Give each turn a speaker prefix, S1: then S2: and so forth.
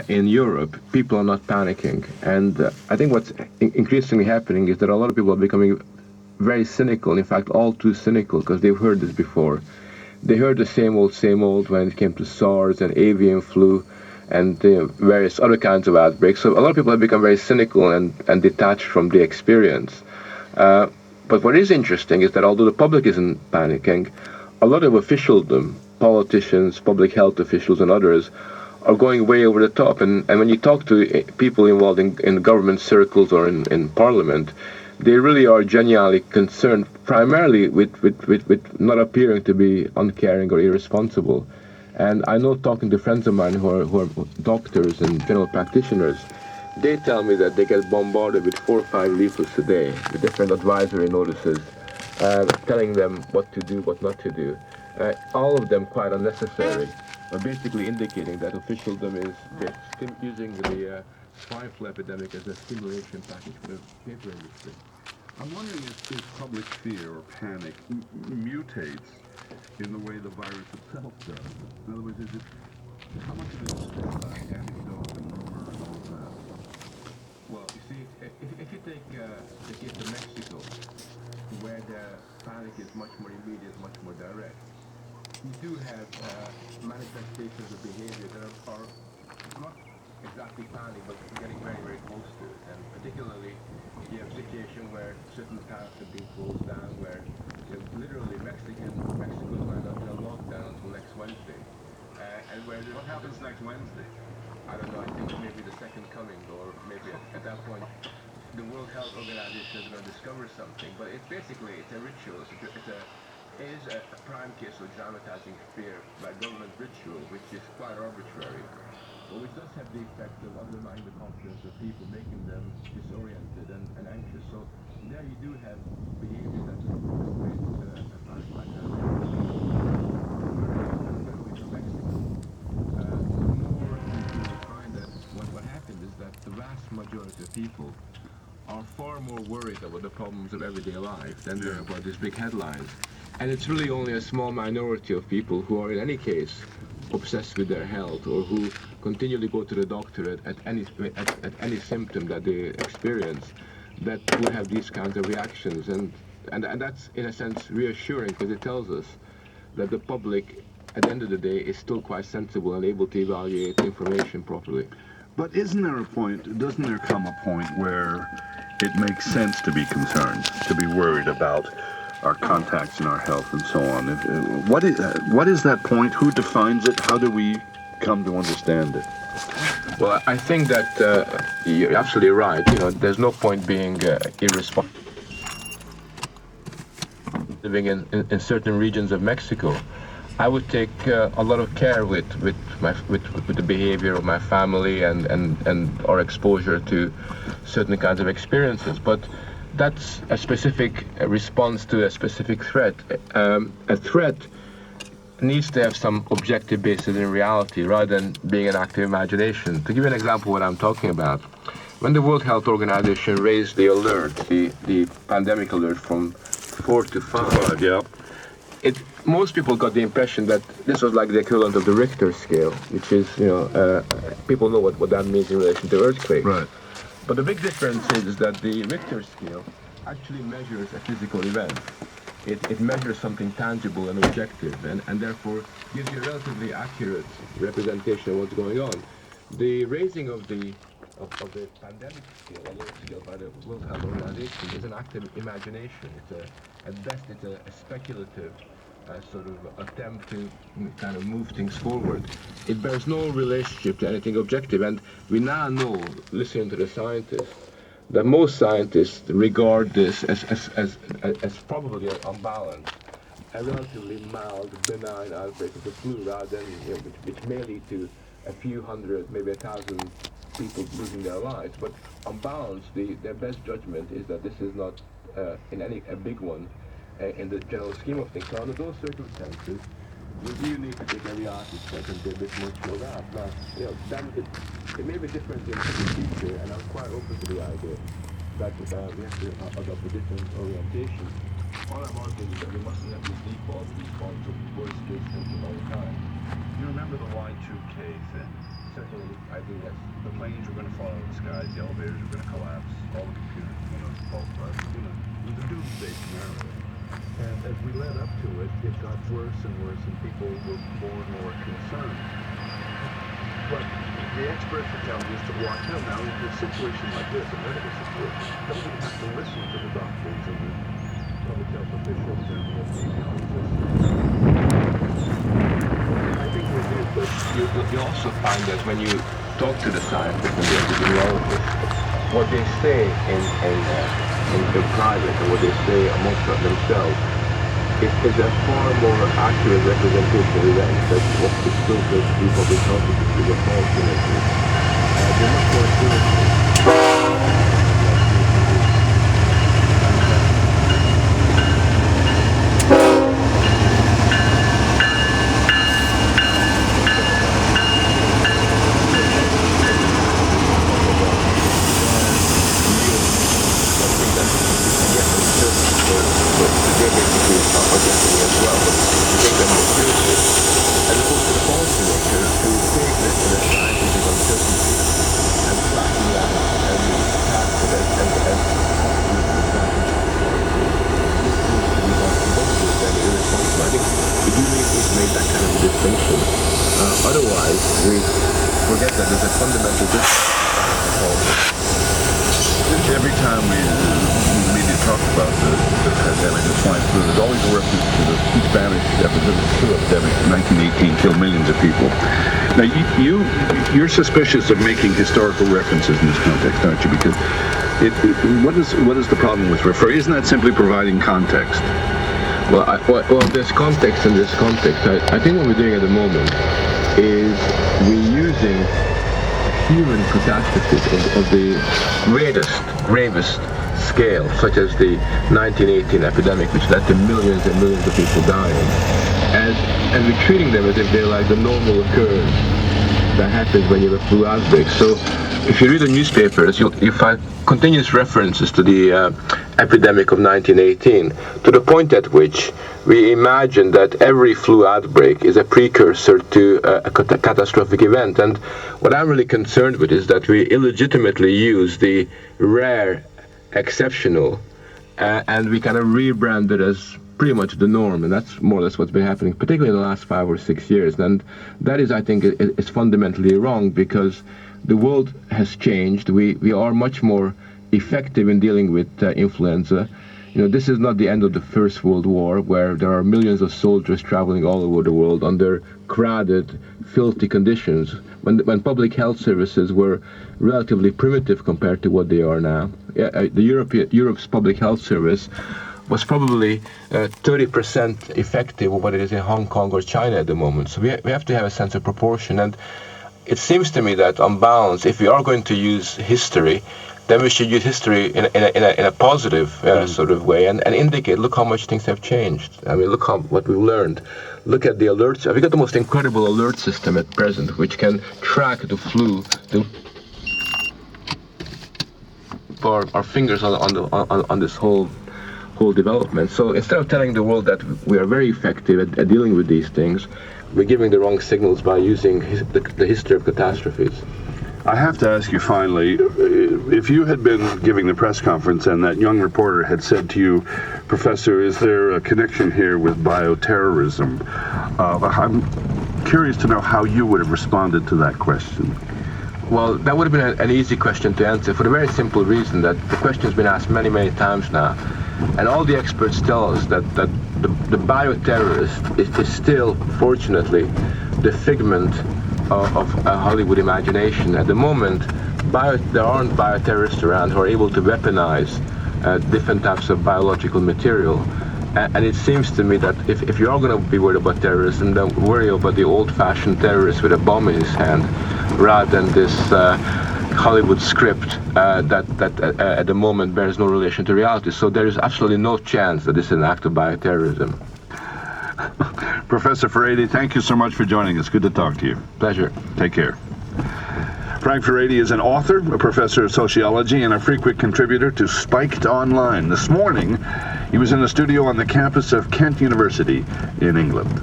S1: in Europe, people are not panicking. And I think what's increasingly happening is that a lot of people are becoming very cynical, in fact, all too cynical, because they've heard this before. They heard the same old when it came to SARS and avian flu and various other kinds of outbreaks. So a lot of people have become very cynical and detached from the experience. Uh, but what is interesting is that although the public isn't panicking, a lot of officialdom, politicians, public health officials, and others are going way over the top. And when you talk to people involved in government circles or in parliament, they really are genuinely concerned, primarily with not appearing to be uncaring or irresponsible. And I know, talking to friends of mine who are doctors and general practitioners, they tell me that they get bombarded with 4 or 5 leaflets a day with different advisory notices telling them what to do, what not to do. All of them quite unnecessary, basically indicating that officialdom is using the swine flu epidemic as a stimulation package for the paper industry.
S2: I'm wondering if this public fear or panic mutates in the way the virus itself does. In other words, how much of it is anecdote and rumor and all of that?
S1: Well, you see, if you take the case of Mexico, where the panic is much more immediate, much more direct, you do have manifestations of behavior that are not exactly panic, but getting very, very close to it. And particularly, you have a situation where certain towns have been closed down, where literally Mexico's might not be on lockdown until next Wednesday. And where
S2: What happens next Wednesday?
S1: I don't know, I think maybe the second coming, or maybe at that point the World Health Organization is going to discover something. But it's basically, it's a ritual, it is a prime case of dramatizing fear by government ritual, which is quite arbitrary, but which does have the effect of undermining the confidence of people, making them disoriented and anxious. So there you do have behavior that creates a panic like that. Whereas in Mexico, more you find that what happened is that the vast majority of people are far more worried about the problems of everyday life than they're about these big headlines. And it's really only a small minority of people who are, in any case, obsessed with their health, or who continually go to the doctor at any symptom that they experience, that would have these kinds of reactions. And that's, in a sense, reassuring, because it tells us that the public, at the end of the day, is still quite sensible and able to evaluate information properly.
S2: But doesn't there come a point where it makes sense to be concerned, to be worried about our contacts and our health and so on? What is that point? Who defines it? How do we come to understand it?
S1: Well, I think that you're absolutely right. There's no point being irresponsible. Living in certain regions of Mexico, I would take a lot of care with the behavior of my family and our exposure to certain kinds of experiences. But that's a specific response to a specific threat. A threat needs to have some objective basis in reality, rather than being an active imagination. To give you an example of what I'm talking about, when the World Health Organization raised the alert, the pandemic alert, from 4 to 5,
S2: Yeah.
S1: Most people got the impression that this was like the equivalent of the Richter scale, which is, people know what that means in relation to earthquakes.
S2: Right.
S1: But the big difference is that the Richter scale actually measures a physical event. It measures something tangible and objective, and therefore gives you a relatively accurate representation of what's going on. The raising of the pandemic scale, alert scale, by the World Health Organization is an act of imagination. At best, it's a speculative sort of attempt to kind of move things forward. It bears no relationship to anything objective, and we now know, listening to the scientists, that most scientists regard this as probably on balance a relatively mild, benign outbreak of the flu, rather than which may lead to a few hundred, maybe 1,000 people losing their lives. But on balance, their best judgment is that this is not a big one in the general scheme of things. So under those circumstances, we do need to take a reality check and be a bit more slowed out. Now, it may be different in the future, and I'm quite open to the idea that we have to adopt a different orientation. All I'm arguing is that we mustn't have this default response of worst case thinking all the time.
S2: You remember the Y2K thing?
S1: certainly I do, yes.
S2: The planes were going to fall out of the skies, the elevators were going to collapse, all the computers were going to fall apart. It was a doomsday scenario.
S1: And as we led up to it, it got worse and worse, and people were more and more concerned. But the experts are telling us to watch out now. In a situation like this, a medical situation, don't we have to listen to the doctors and the public health officials and the epidemiologists? I think we do, but you also find that when you talk to the scientists and the epidemiologists, what they say in private and what they say amongst themselves is a far more accurate representation of events than what is filtered through public health officials or policymakers. They're much more seriously. Otherwise, we forget that there's a fundamental difference.
S2: Every time we the media talks about the pandemic, the swine flu, there's always a reference to the Spanish flu epidemic in 1918 killed millions of people. Now, you're suspicious of making historical references in this context, aren't you? Because what is the problem with refer? Isn't that simply providing context?
S1: Well, there's context in this context. I think what we're doing at the moment is we're using human catastrophes of the gravest scale, such as the 1918 epidemic, which led to millions and millions of people dying, and we're treating them as if they're like the normal occurrence that happens when you have a flu outbreak. So if you read the newspapers, you find continuous references to the epidemic of 1918, to the point at which we imagine that every flu outbreak is a precursor to a catastrophic event. And what I'm really concerned with is that we illegitimately use the rare, exceptional, and we kind of rebrand it as pretty much the norm, and that's more or less what's been happening, particularly in the last 5 or 6 years. And that is, I think, is fundamentally wrong, because the world has changed. We are much more effective in dealing with influenza. This is not the end of the First World War, where there are millions of soldiers traveling all over the world under crowded, filthy conditions, when public health services were relatively primitive compared to what they are now. Europe's public health service was probably 30% effective of what it is in Hong Kong or China at the moment. So we have to have a sense of proportion. And it seems to me that on balance, if we are going to use history, then we should use history in a positive sort of way and indicate, look how much things have changed. I mean, look what we've learned. Look at the alerts. We've got the most incredible alert system at present, which can track the flu. Our fingers on this whole development. So instead of telling the world that we are very effective at dealing with these things, we're giving the wrong signals by using the history of catastrophes.
S2: I have to ask you finally, if you had been giving the press conference and that young reporter had said to you, Professor, is there a connection here with bioterrorism? I'm curious to know how you would have responded to that question.
S1: Well, that would have been an easy question to answer, for the very simple reason that the question has been asked many, many times now. And all the experts tell us that the bioterrorist is still, fortunately, the figment of a Hollywood imagination. At the moment, there aren't bioterrorists around who are able to weaponize different types of biological material. And it seems to me that if you are going to be worried about terrorism, then worry about the old-fashioned terrorist with a bomb in his hand, rather than this Hollywood script that at the moment bears no relation to reality. So there is absolutely no chance that this is an act of bioterrorism.
S2: Professor Furedi, thank you so much for joining us. Good to talk to you.
S1: Pleasure.
S2: Take care. Frank Furedi is an author, a professor of sociology, and a frequent contributor to Spiked Online. This morning, he was in the studio on the campus of Kent University in England.